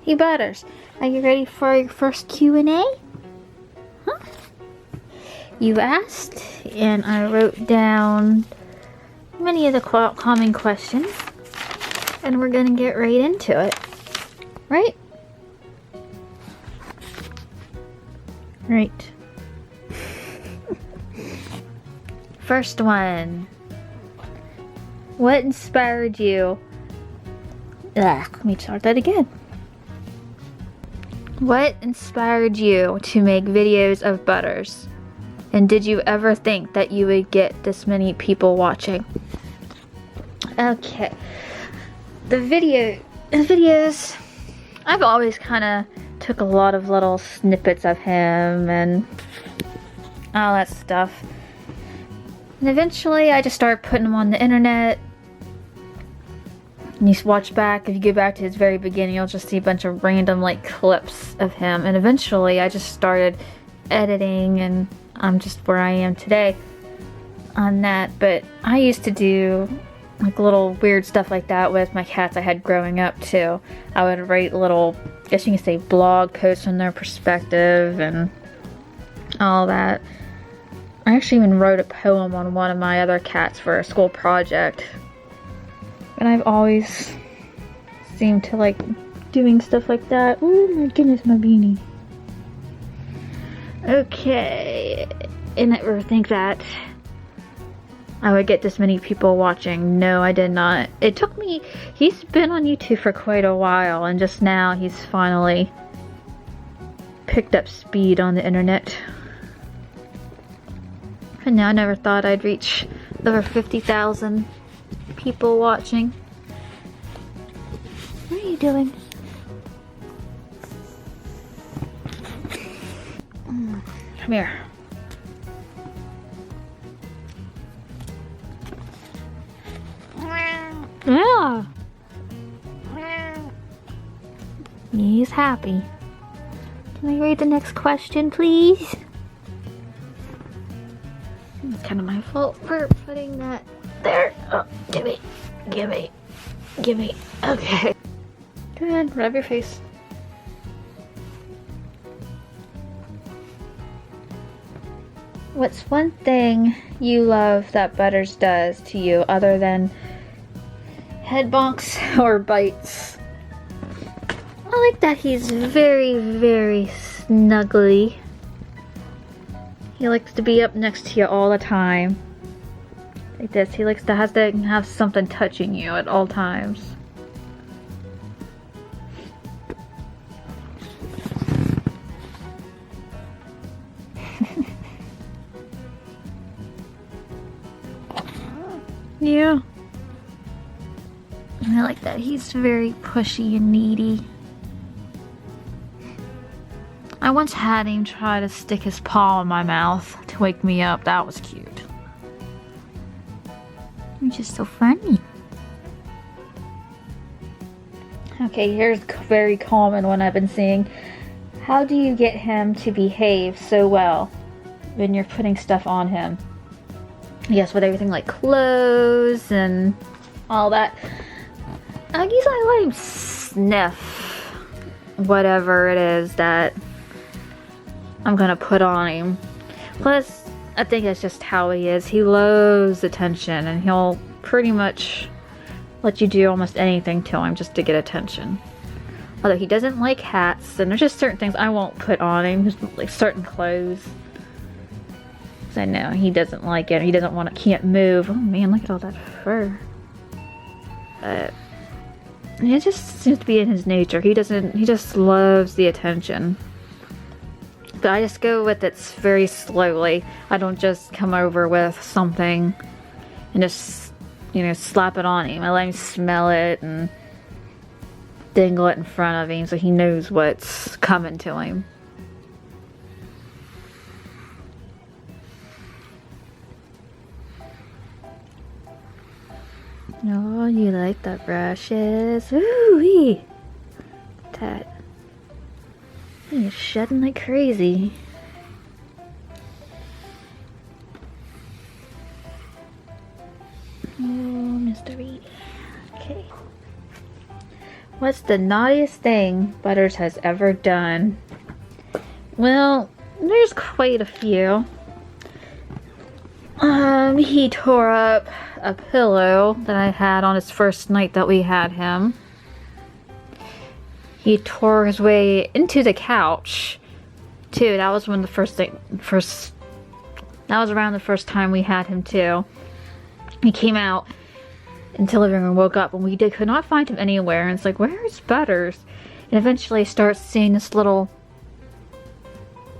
Hey Butters, are you ready for your first Q&A? Huh? You asked, and I wrote down many of the common questions, and we're gonna get right into it. Right? Right. First one. What inspired you? Let me start that again. What inspired you to make videos of Butters? And did you ever think that you would get this many people watching? Okay. The videos, I've always kind of took a lot of little snippets of him and all that stuff. And eventually I just started putting them on the internet. And you watch back, if you go back to his very beginning, you'll just see a bunch of random like clips of him. And eventually I just started editing, and I'm just where I am today on that. But I used to do like little weird stuff like that with my cats I had growing up too. I would write little, I guess you can say, blog posts from their perspective and all that. I actually even wrote a poem on one of my other cats for a school project. And I've always seemed to like doing stuff like that. Oh my goodness, my beanie. Okay. I never think that I would get this many people watching. No, I did not. It took me, he's been on YouTube for quite a while, and just now he's finally picked up speed on the internet. And now I never thought I'd reach over 50,000 people watching. What are you doing? Come here. Yeah. He's happy. Can I read the next question, please? It's kind of my fault for putting that there. Oh, gimme. Okay. Go ahead, rub your face. What's one thing you love that Butters does to you other than head bonks or bites? I like that he's very, very snuggly. He likes to be up next to you all the time. Like this, he likes to have something touching you at all times. Yeah. I like that he's very pushy and needy. I once had him try to stick his paw in my mouth to wake me up. That was cute. You're just so funny. Okay, here's a very common one I've been seeing. How do you get him to behave so well when you're putting stuff on him? Yes, with everything like clothes and all that. I guess I let him sniff whatever it is that I'm gonna put on him. Plus, I think that's just how he is. He loves attention, and he'll pretty much let you do almost anything to him just to get attention. Although he doesn't like hats, and there's just certain things I won't put on him, just like certain clothes. Because I know he doesn't like it, he doesn't want to, can't move. Oh man, look at all that fur. But it just seems to be in his nature. He just loves the attention. But I just go with it very slowly. I don't just come over with something and just, slap it on him. I let him smell it and dangle it in front of him so he knows what's coming to him. Oh, you like the brushes? Ooh-wee! That. He's shedding like crazy. Oh, Mr. Reed. Okay. What's the naughtiest thing Butters has ever done? Well, there's quite a few. He tore up a pillow that I had on his first night that we had him. He tore his way into the couch, too. That was when the that was around the first time we had him, too. He came out into the living room, woke up, and we could not find him anywhere. And it's like, where is Butters? And eventually starts seeing this little,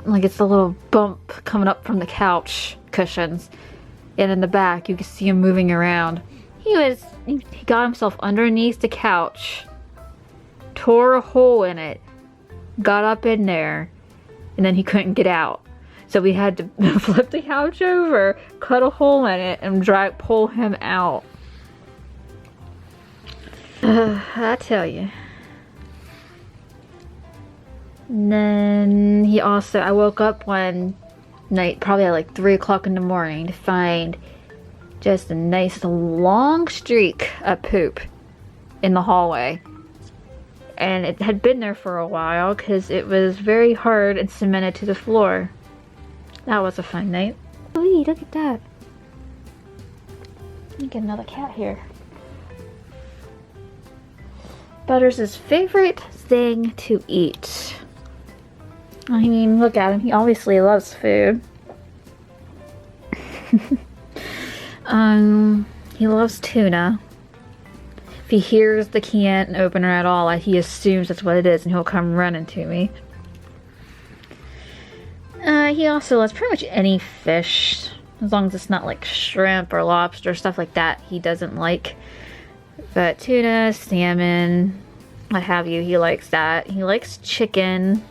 like it's a little bump coming up from the couch cushions. And in the back, you can see him moving around. He got himself underneath the couch, tore a hole in it, got up in there, and then he couldn't get out. So we had to flip the couch over, cut a hole in it, and pull him out. I tell you. And then I woke up one night, probably at like 3 o'clock in the morning, to find just a nice long streak of poop in the hallway. And it had been there for a while because it was very hard and cemented to the floor. That was a fun night. Ooh, look at that. Let me get another cat here. Butters' favorite thing to eat. I mean, look at him. He obviously loves food. He loves tuna. If he hears the can opener at all, he assumes that's what it is, and he'll come running to me. He also loves pretty much any fish, as long as it's not like shrimp or lobster, stuff like that he doesn't like. But tuna, salmon, what have you, he likes that. He likes chicken.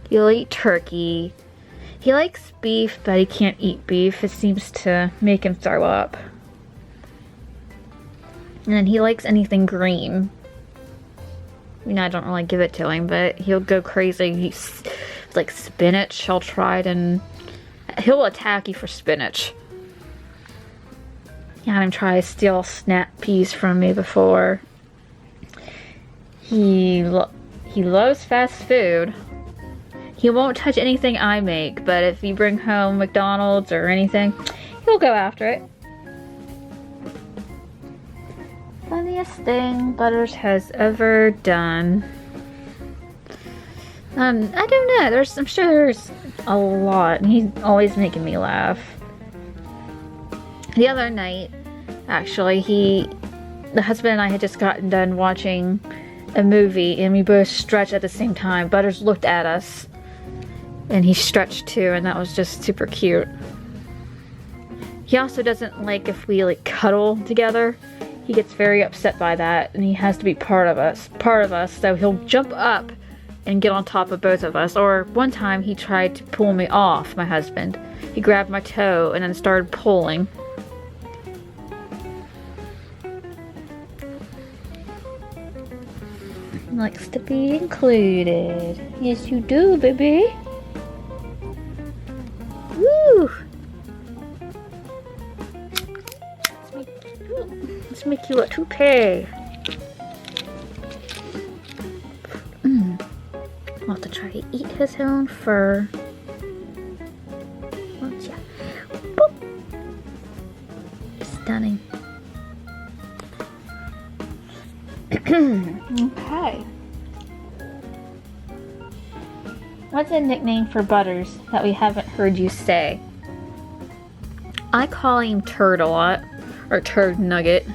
He'll eat turkey. He likes beef, but he can't eat beef. It seems to make him throw up. And then he likes anything green. You know, I don't really give it to him, but he'll go crazy. He's like spinach. He'll try it and he'll attack you for spinach. I had him try to steal snap peas from me before. He loves fast food. He won't touch anything I make, but if you bring home McDonald's or anything, he'll go after it. Funniest thing Butters has ever done. I don't know. I'm sure there's a lot. He's always making me laugh. The other night, actually, the husband and I had just gotten done watching a movie, and we both stretched at the same time. Butters looked at us, and he stretched too, and that was just super cute. He also doesn't like if we like cuddle together. He gets very upset by that, and he has to be part of us, so he'll jump up and get on top of both of us. Or one time he tried to pull me off, my husband. He grabbed my toe and then started pulling. Likes to be included. Yes, you do, baby. Woo! Let's make you a toupee. I'll have to try to eat his own fur. Won't ya? Boop. Stunning. Okay. What's a nickname for Butters that we haven't heard you say? I call him Turd a lot, or Turd Nugget,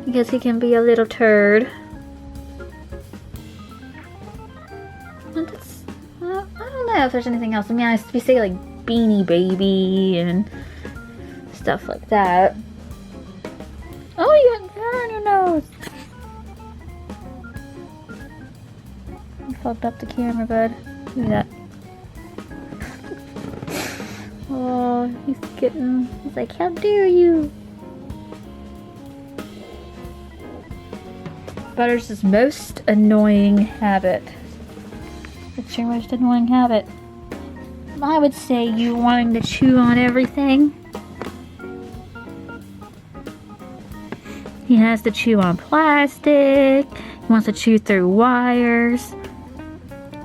because he can be a little turd. And I don't know if there's anything else. I mean, we say like Beanie Baby and stuff like that. Oh, you got hair on your nose. You fucked up the camera, bud. Look at that. Oh, he's like, how dare you? Butters' most annoying habit. What's your most annoying habit? I would say you wanting to chew on everything. He has to chew on plastic. He wants to chew through wires.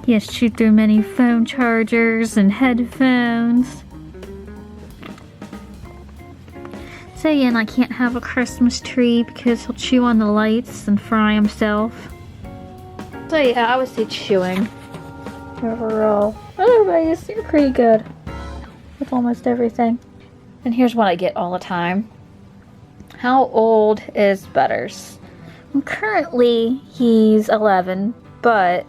He has chewed through many phone chargers and headphones. So yeah, and I can't have a Christmas tree because he'll chew on the lights and fry himself. So yeah, I would say chewing overall. Otherwise, you're pretty good with almost everything. And here's what I get all the time. How old is Butters? Well, currently, he's 11, but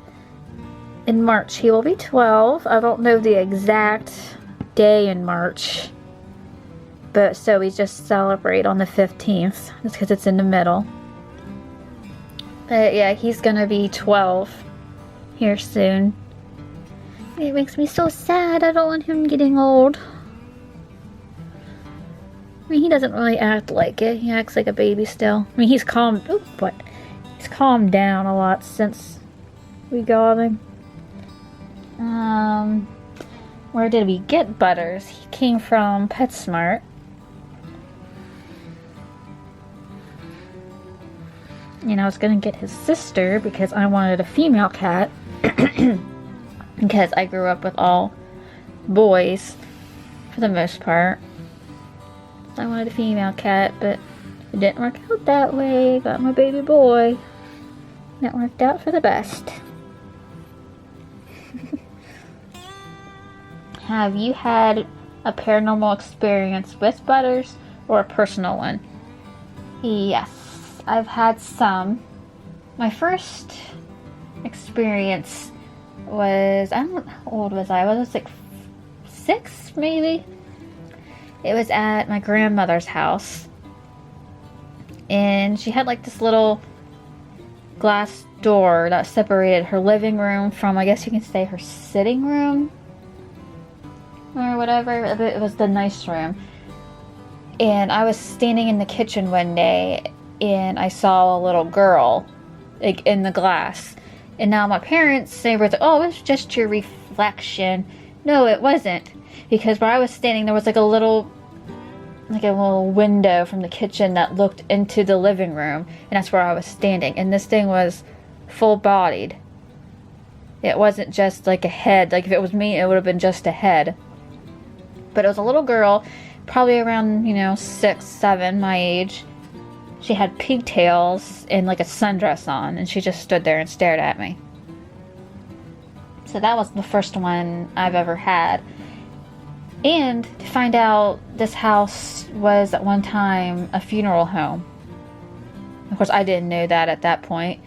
in March he will be 12. I don't know the exact day in March. But so we just celebrate on the 15th, just because it's in the middle. But yeah, he's gonna be 12 here soon. It makes me so sad. I don't want him getting old. I mean, he doesn't really act like it. He acts like a baby still. I mean, he's calmed. Oh, but he's calmed down a lot since we got him. Where did we get Butters? He came from PetSmart. And I was gonna get his sister because I wanted a female cat. Because I grew up with all boys for the most part. I wanted a female cat, but it didn't work out that way. Got my baby boy. That worked out for the best. Have you had a paranormal experience with Butters or a personal one? Yes, I've had some. My first experience was, I don't know, how old was I? Was like 6 maybe? It was at my grandmother's house. And she had like this little glass door that separated her living room from, I guess you can say, her sitting room. Or whatever. It was the nice room. And I was standing in the kitchen one day and I saw a little girl like in the glass. And now my parents, they were like, oh, it was just your reflection. No, it wasn't. Because where I was standing, there was like a little window from the kitchen that looked into the living room. And that's where I was standing. And this thing was full-bodied. It wasn't just like a head. Like if it was me, it would have been just a head. But it was a little girl, probably around, 6, 7, my age. She had pigtails and like a sundress on, and she just stood there and stared at me. So that was the first one I've ever had. And to find out this house was at one time a funeral home. Of course, I didn't know that at that point.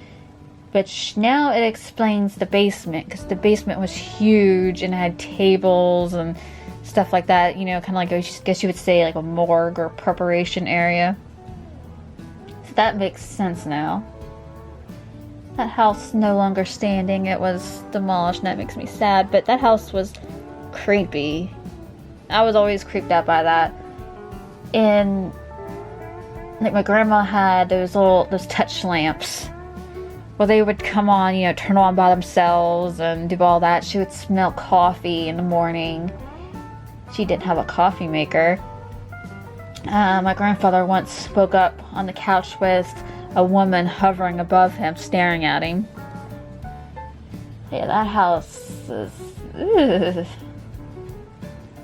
But now it explains the basement, because the basement was huge and had tables and stuff like that. Kind of like, I guess you would say, like a morgue or preparation area. So that makes sense now. That house no longer standing. It was demolished, and that makes me sad. But that house was creepy. I was always creeped out by that. And like my grandma had those touch lamps. Well, they would come on, turn on by themselves and do all that. She would smell coffee in the morning. She didn't have a coffee maker. My grandfather once woke up on the couch with a woman hovering above him, staring at him. Yeah, that house is... Ugh.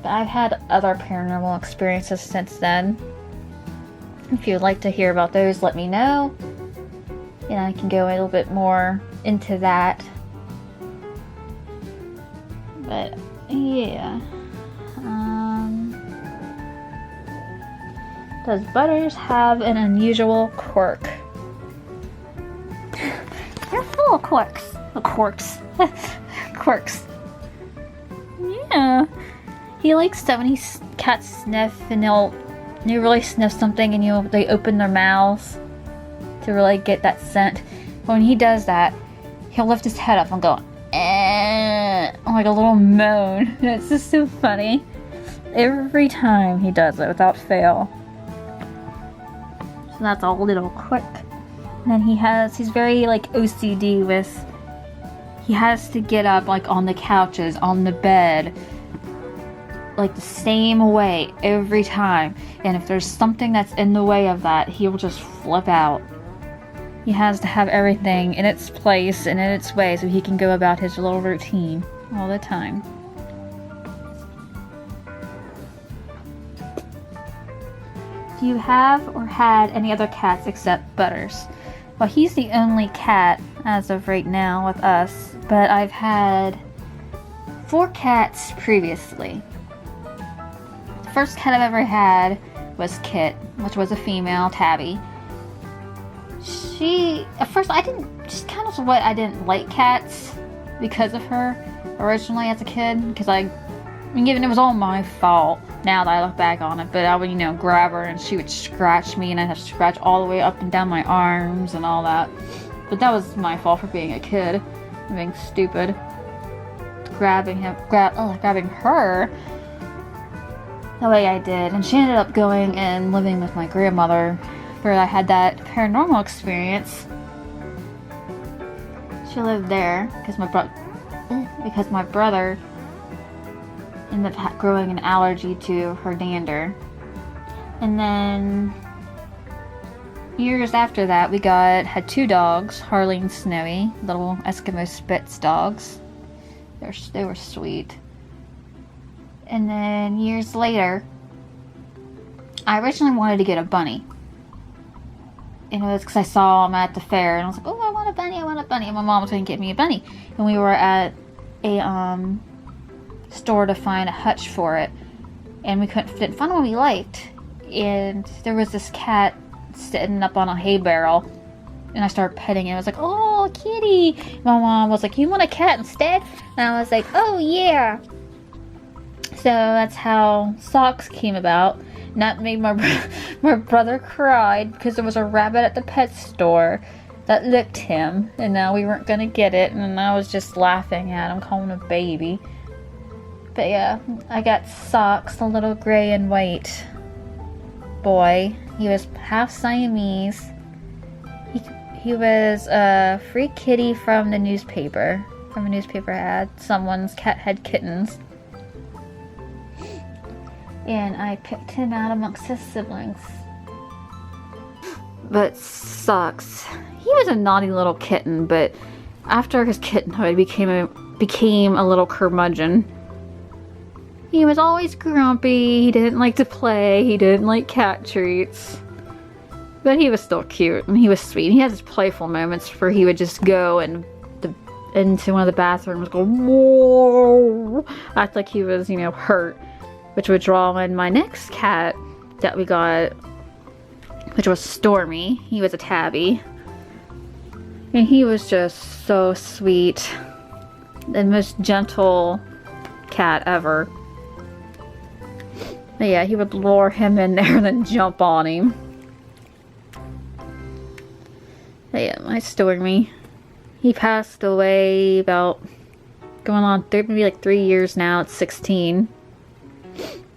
But I've had other paranormal experiences since then. If you'd like to hear about those, let me know. And I can go a little bit more into that. But, yeah. Does Butters have an unusual quirk? You're full of quirks. Quirks. Quirks. Yeah. He likes that when cats sniff and they'll really sniff something and they open their mouths to really get that scent. But when he does that, he'll lift his head up and go, eh, like a little moan. It's just so funny. Every time he does it without fail. So that's a little quirk. And then he's very like OCD with, he has to get up like on the couches, on the bed, like the same way every time. And if there's something that's in the way of that, he will just flip out. He has to have everything in its place and in its way so he can go about his little routine all the time. Do you have or had any other cats except Butters? Well, he's the only cat as of right now with us, but I've had 4 cats previously. The first cat I've ever had was Kit, which was a female, Tabby. At first I didn't like cats because of her originally as a kid, because it was all my fault now that I look back on it, but I would, grab her and she would scratch me and I'd have to scratch all the way up and down my arms and all that. But that was my fault for being a kid and being stupid. Grabbing her the way I did, and she ended up going and living with my grandmother, where I had that paranormal experience. She lived there because my brother ended up growing an allergy to her dander. And then years after that, we had 2 dogs, Harley and Snowy, little Eskimo Spitz dogs. They were sweet. And then years later, I originally wanted to get a bunny. And it was because I saw him at the fair, and I was like, oh, I want a bunny. And my mom was going to get me a bunny. And we were at a store to find a hutch for it, and we didn't find one we liked. And there was this cat sitting up on a hay barrel, and I started petting it. I was like, oh, kitty. My mom was like, you want a cat instead? And I was like, oh yeah. So that's how Socks came about. And that made my brother cried because there was a rabbit at the pet store that licked him, and now we weren't gonna get it, and I was just laughing at him, calling him a baby. But yeah, I got Socks, a little gray and white boy. He was half Siamese. He was a free kitty from the newspaper. From a newspaper ad. Someone's cat had kittens. And I picked him out amongst his siblings. But Socks, he was a naughty little kitten, but after his kittenhood, became a little curmudgeon. He was always grumpy, he didn't like to play, he didn't like cat treats. But he was still cute, and he was sweet. He has his playful moments where he would just go into one of the bathrooms, go, whoa, act like he was, hurt. Which would draw in my next cat that we got, which was Stormy. He was a tabby. And he was just so sweet. The most gentle cat ever. But yeah, he would lure him in there and then jump on him. But yeah, my Stormy. He passed away about going on maybe like 3 years now. It's 16.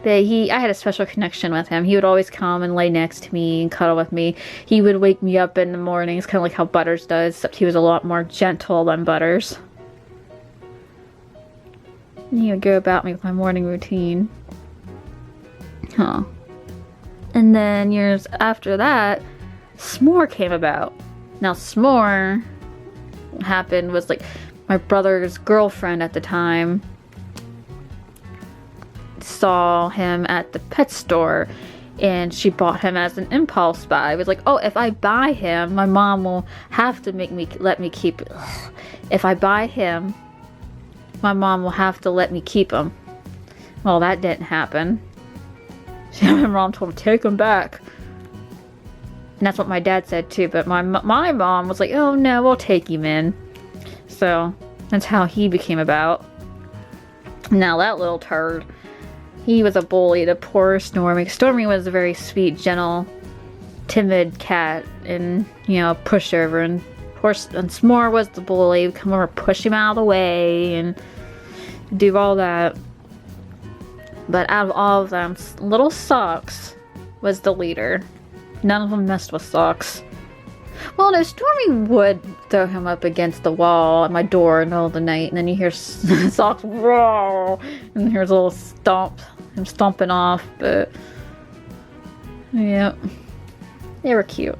But I had a special connection with him. He would always come and lay next to me and cuddle with me. He would wake me up in the mornings, kind of like how Butters does, except he was a lot more gentle than Butters. And he would go about me with my morning routine. Huh. And then years after that, S'more came about. Now S'more happened was like my brother's girlfriend at the time saw him at the pet store, and she bought him as an impulse buy. It was like, oh, if I buy him, my mom will have to let me keep it. If I buy him, my mom will have to let me keep him. Well, that didn't happen. My mom told me, take him back. And that's what my dad said too, but my mom was like, oh no, we'll take him in. So that's how he became about. Now that little turd, he was a bully to poor Stormy. Stormy was a very sweet, gentle, timid cat, and pushover. And S'more was the bully. We'd come over, push him out of the way, and do all that. But out of all of them, little Socks was the leader. None of them messed with Socks. Well, no, Stormy would throw him up against the wall at my door in the middle of the night, and then you hear Socks roar, and here's a little stomp him stomping off, but yeah, they were cute.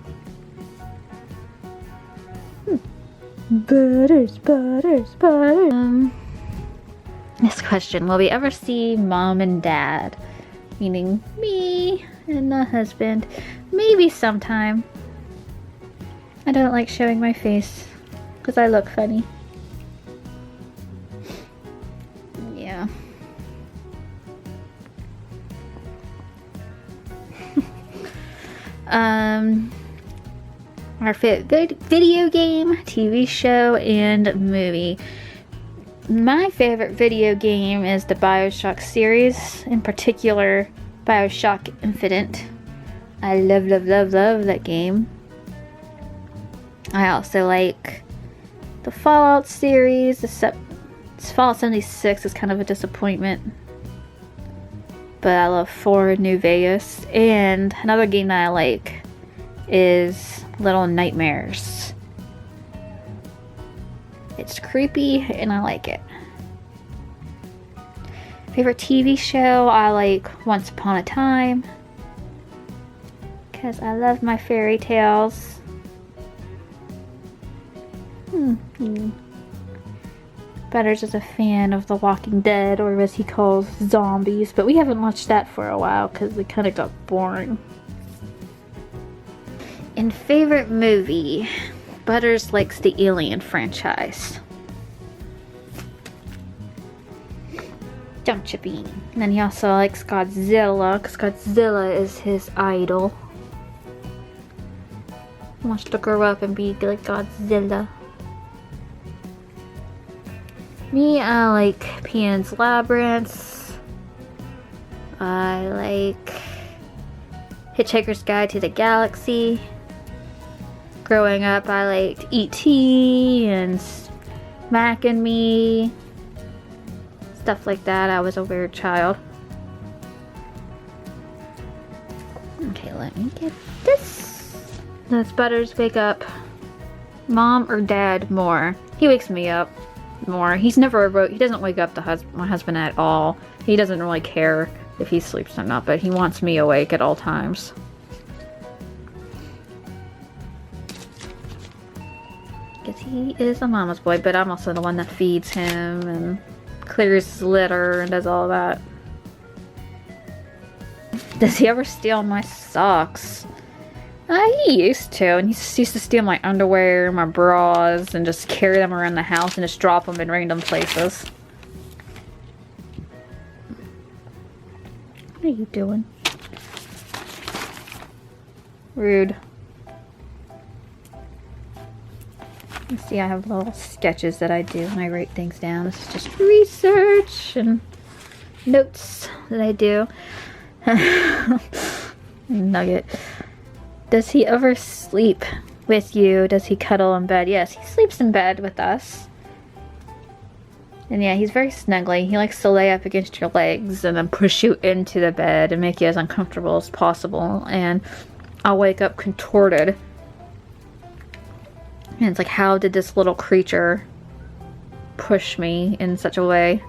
Butters, butters, butters. Next question, will we ever see mom and dad? Meaning me and the husband. Maybe sometime. I don't like showing my face because I look funny. Yeah. Our favorite video game, TV show, and movie. My favorite video game is the BioShock series, in particular BioShock Infinite. I love, love, love, love that game. I also like the Fallout series, except Fallout 76 is kind of a disappointment. But I love 4 New Vegas. And another game that I like is Little Nightmares. It's creepy and I like it. Favorite TV show, I like Once Upon a Time. Because I love my fairy tales. Butters is a fan of The Walking Dead, or as he calls, zombies. But we haven't watched that for a while because it kind of got boring. And favorite movie, Butters likes the Alien franchise. Don't you, Bean? And then he also likes Godzilla, because Godzilla is his idol. He wants to grow up and be like Godzilla. Me, I like Pan's Labyrinth. I like Hitchhiker's Guide to the Galaxy. Growing up, I liked E.T. and Mac and Me. Stuff like that. I was a weird child. Okay, let me get this. Does Butters wake up mom or dad more? He wakes me up more. He doesn't wake up my husband at all. He doesn't really care if he sleeps or not, but he wants me awake at all times. Because he is a mama's boy, but I'm also the one that feeds him and clears his litter and does all that. Does he ever steal my socks? He used to, and he used to steal my underwear, my bras, and just carry them around the house and just drop them in random places. What are you doing? Rude. Let's see, I have little sketches that I do and I write things down. This is just research and notes that I do. Nugget. Does he ever sleep with you? Does he cuddle in bed? Yes, he sleeps in bed with us. And yeah, he's very snuggly. He likes to lay up against your legs and then push you into the bed and make you as uncomfortable as possible. And I'll wake up contorted. And it's like, how did this little creature push me in such a way?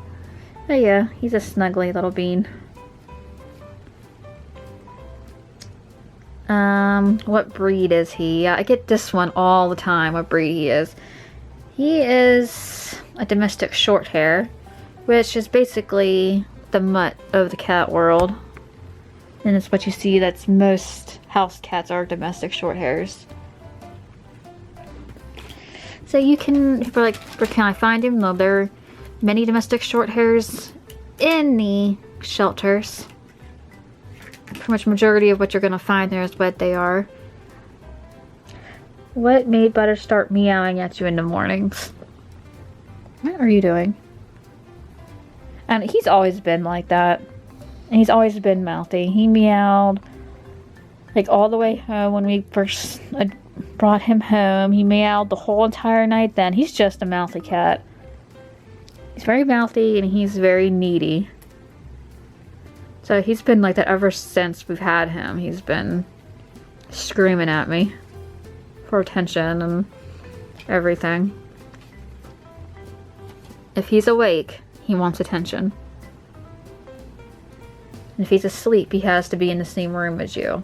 But yeah, he's a snuggly little bean. What breed is he? I get this one all the time, what breed he is. He is a domestic shorthair, which is basically the mutt of the cat world. And it's what you see, that's most house cats are domestic shorthairs. So you can, people are like, where can I find him? Well, there are many domestic shorthairs in the shelters. Pretty much majority of what you're going to find there is what they are. What made Butter start meowing at you in the mornings? What are you doing? And he's always been like that. And he's always been mouthy. He meowed like all the way home when we first brought him home. He meowed the whole entire night then. He's just a mouthy cat. He's very mouthy and he's very needy. So he's been like that ever since we've had him. He's been screaming at me for attention and everything. If he's awake, he wants attention. And if he's asleep, he has to be in the same room as you.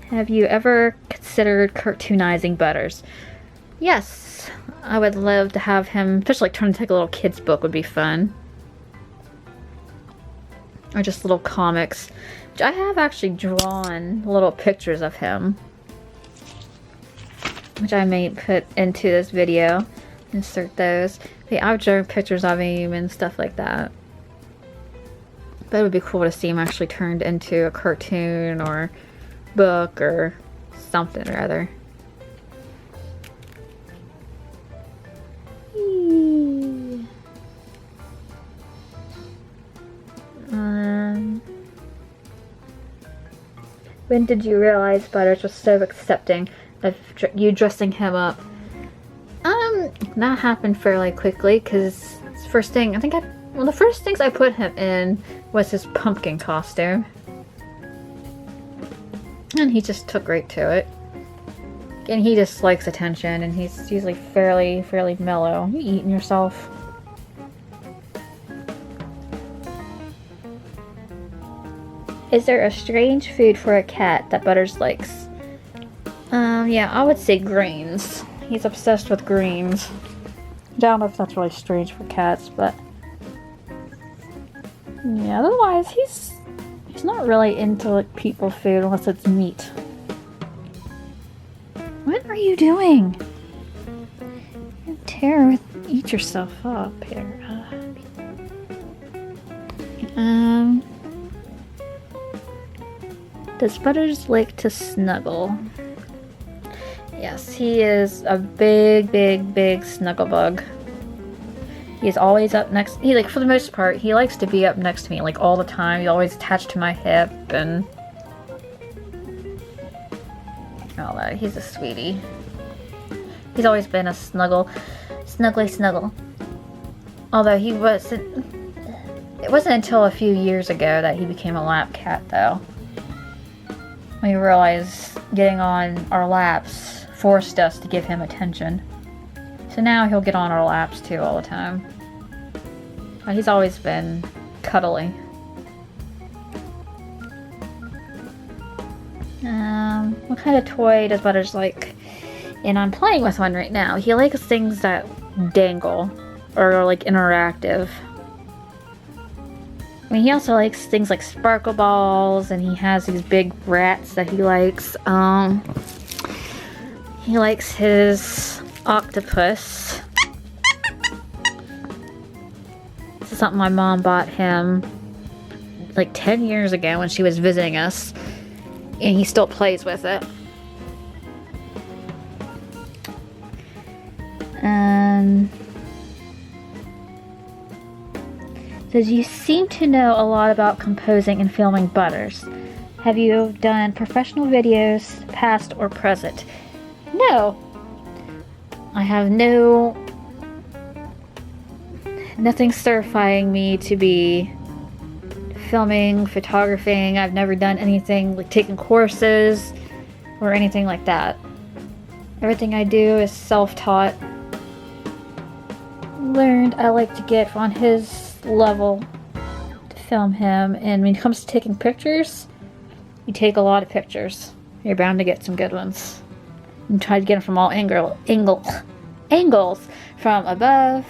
Have you ever considered cartoonizing Butters? Yes, I would love to have him, especially like turn into like a little kid's book would be fun. Or just little comics. Which I have actually drawn little pictures of him. Which I may put into this video. Insert those. But yeah, I've drawn pictures of him and stuff like that. But it would be cool to see him actually turned into a cartoon or book or something or other. When did you realize Butters was so accepting of you dressing him up? That happened fairly quickly because first thing, well, the first things I put him in was his pumpkin costume. And he just took right to it. And he just likes attention, and he's usually fairly mellow. You eating yourself? Is there a strange food for a cat that Butters likes? Yeah, I would say greens. He's obsessed with greens. I don't know if that's really strange for cats, but yeah, otherwise he's not really into like people food unless it's meat. What are you doing? Eat yourself up here. Does Butters like to snuggle? Yes, he is a big snuggle bug. He's always up next. He, like, for the most part, he likes to be up next to me, like, all the time. He's always attached to my hip and all that. He's a sweetie. He's always been a snuggly snuggle. Although it wasn't until a few years ago that he became a lap cat, though. We realized getting on our laps forced us to give him attention. So now he'll get on our laps too all the time. But he's always been cuddly. What kind of toy does Butters like? And I'm playing with one right now. He likes things that dangle or are like interactive. I mean, he also likes things like sparkle balls, and he has these big rats that he likes. He likes his octopus. This is something my mom bought him like 10 years ago when she was visiting us, and he still plays with it. Says you seem to know a lot about composing and filming Butters. Have you done professional videos, past or present? No. I have nothing certifying me to be filming, photographing. I've never done anything like taking courses or anything like that. Everything I do is self-taught. Learned I like to get on his level to film him, and when it comes to taking pictures, you take a lot of pictures. You're bound to get some good ones. And try to get them from all angles, from above,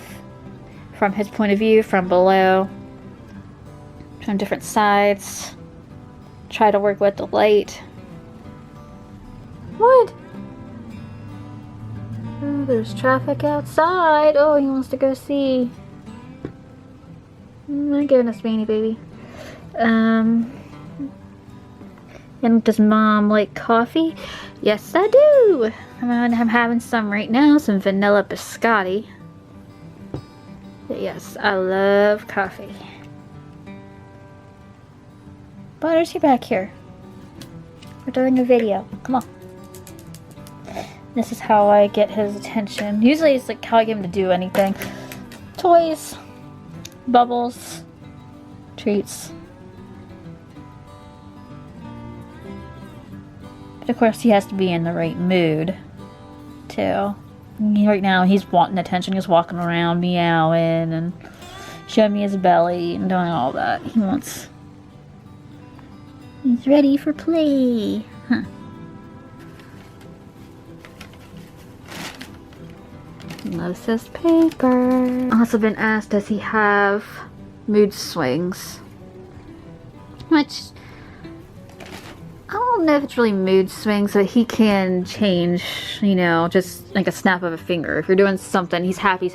from his point of view, from below, from different sides. Try to work with the light. What? Oh, there's traffic outside. Oh, he wants to go see. My goodness, Beanie Baby. And does Mom like coffee? Yes, I do. I'm having some right now, some vanilla biscotti. But yes, I love coffee. Butters, you're back here. We're doing a video. Come on. This is how I get his attention. Usually it's like how I get him to do anything. Toys. Bubbles, treats. But of course he has to be in the right mood too. Right now, he's wanting attention. He's walking around, meowing, and showing me his belly, and doing all that. He's ready for play. Huh. Loves his paper. Also been asked, does he have mood swings? Which, I don't know if it's really mood swings, but he can change, you know, just like a snap of a finger. If you're doing something, he's happy,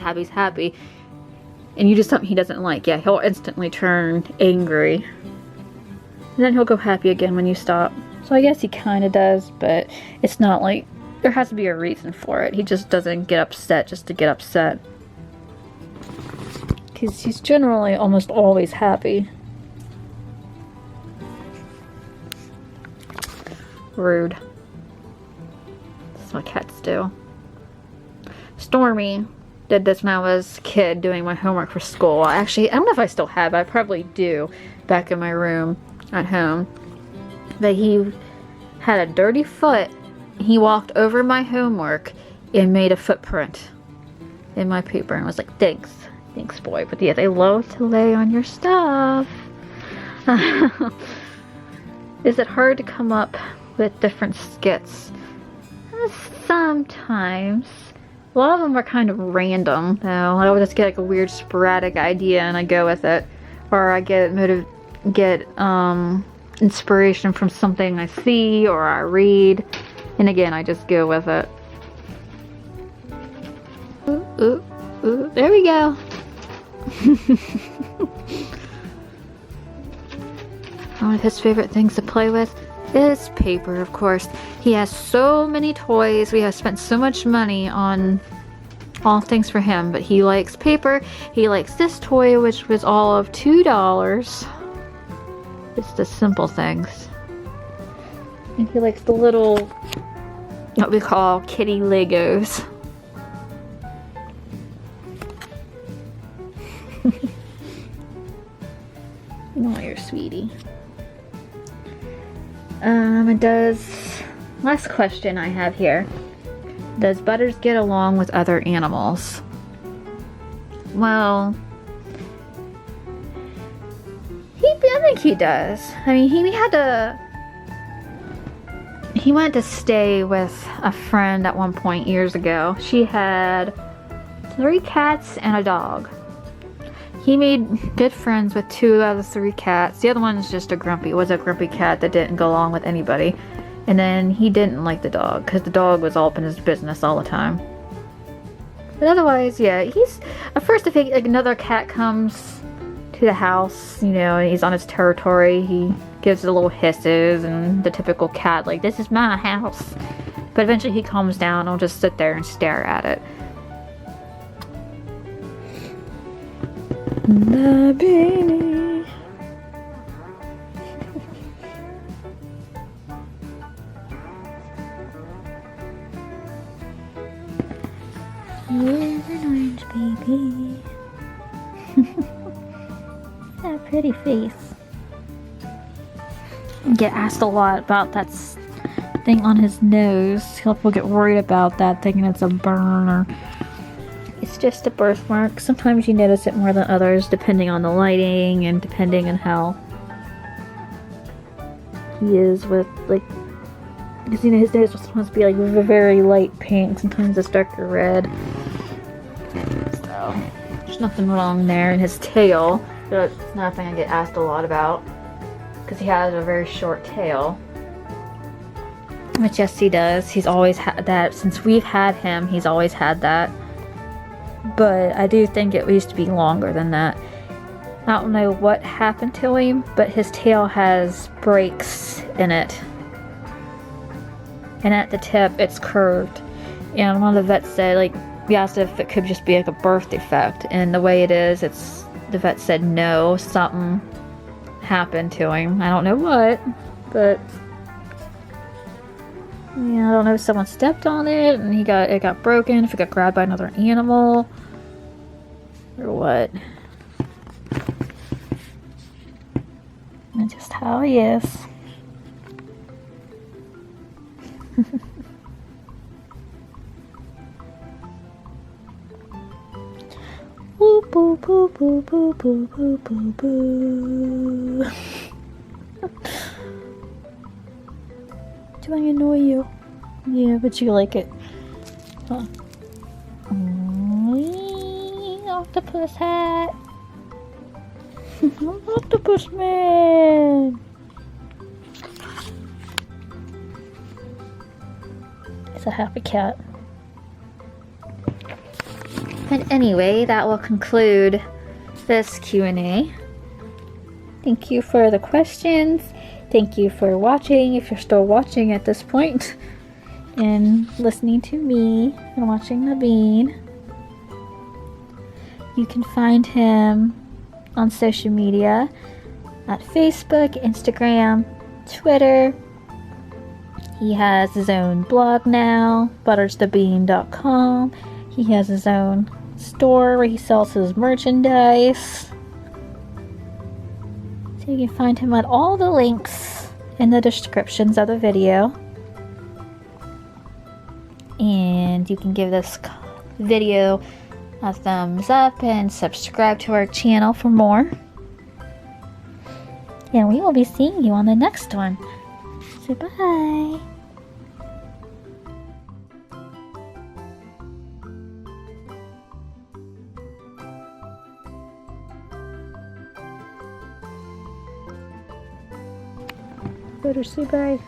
and you do something he doesn't like, yeah, he'll instantly turn angry. And then he'll go happy again when you stop. So I guess he kind of does, but it's not like, there has to be a reason for it. He just doesn't get upset just to get upset. Because he's generally almost always happy. Rude. That's what cats do. Stormy did this when I was a kid doing my homework for school. Actually, I don't know if I still have it. I probably do back in my room at home. But he had a dirty foot. He walked over my homework and made a footprint in my paper and was like, thanks boy. But yeah, they love to lay on your stuff. Is it hard to come up with different skits? Sometimes. A lot of them are kind of random though. I would just get like a weird sporadic idea and I go with it. Or I get inspiration from something I see or I read. And again, I just go with it. Ooh, there we go. One of his favorite things to play with is paper, of course. He has so many toys. We have spent so much money on all things for him, but he likes paper. He likes this toy, which was all of $2. It's the simple things. And he likes the little, what we call kitty Legos. Oh, you're sweetie. Last question I have here. Does Butters get along with other animals? Well, I think he does. I mean, he went to stay with a friend at one point years ago. She had 3 cats and a dog. He made good friends with 2 out of the 3 cats. The other one was a grumpy cat that didn't go along with anybody. And then he didn't like the dog because the dog was all up in his business all the time. But otherwise, yeah, at first if another cat comes to the house, you know, and he's on his territory, he gives the little hisses and the typical cat, like, this is my house. But eventually he calms down and will just sit there and stare at it. The baby. Here's an orange baby. That pretty face. I get asked a lot about that thing on his nose. People get worried about that, thinking it's a burn or it's just a birthmark. Sometimes you notice it more than others, depending on the lighting and depending on how he is with, like, because you know his nose was supposed to be like very light pink. Sometimes it's darker red. So there's nothing wrong there. And his tail, that's another thing I get asked a lot about, because he has a very short tail. Which yes, he does. He's always had that since we've had him. He's always had that. But I do think it used to be longer than that. I don't know what happened to him, but his tail has breaks in it. And at the tip, it's curved. And one of the vets said, like, we asked if it could just be like a birth defect. And the way it is, the vet said no, something happened to him. I don't know what, but yeah, I don't know if someone stepped on it and it got broken, if it got grabbed by another animal, or what. That's just how he is. boo, boo, boo, boo, boo, boo, boo, boo. Do I annoy you? Yeah, but you like it. Huh. Octopus hat. Octopus man. It's a happy cat. And anyway, that will conclude this Q&A. Thank you for the questions. Thank you for watching, if you're still watching at this point, and listening to me and watching the bean. You can find him on social media at Facebook, Instagram, Twitter. He has his own blog now, buttersthebean.com. He has his own store where he sells his merchandise. So you can find him at all the links in the descriptions of the video. And you can give this video a thumbs up and subscribe to our channel for more. And we will be seeing you on the next one. So bye. Better say bye.